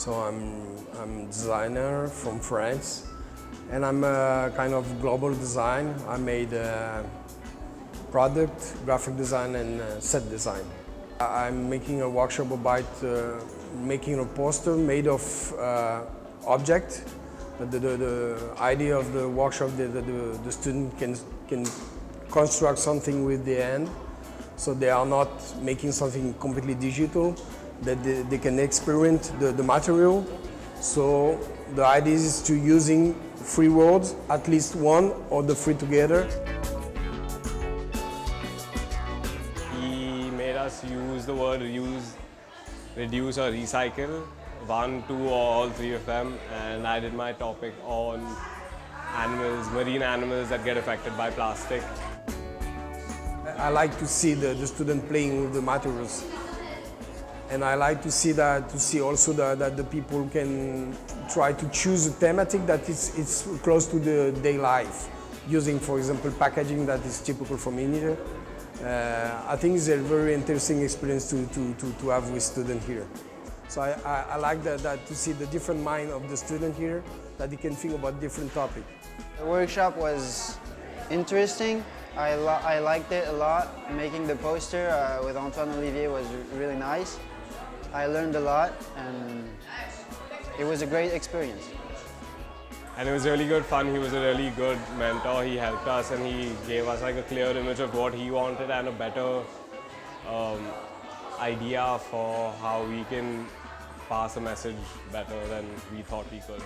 So I'm a designer from France, and I'm a kind of global design. I made product, graphic design, and set design. I'm making a workshop about making a poster made of object. The idea of the workshop, the student can construct something with the hand, so they are not making something completely digital, that they can experience the material. So the idea is to using three words, at least one or the three together. He made us use the word reuse, reduce or recycle, one, two, or all three of them, and I did my topic on animals, marine animals that get affected by plastic. I like to see the student playing with the materials, and I like to see also that the people can try to choose a thematic that it's close to the day life, using, for example, packaging that is typical from India. I think it's a very interesting experience to have with students here. So I like that to see the different mind of the student here, that he can think about different topics. The workshop was interesting. I liked it a lot. Making the poster with Antoine Olivier was really nice. I learned a lot, and it was a great experience. And it was really good fun. He was a really good mentor. He helped us and he gave us like a clear image of what he wanted and a better idea for how we can pass a message better than we thought we could.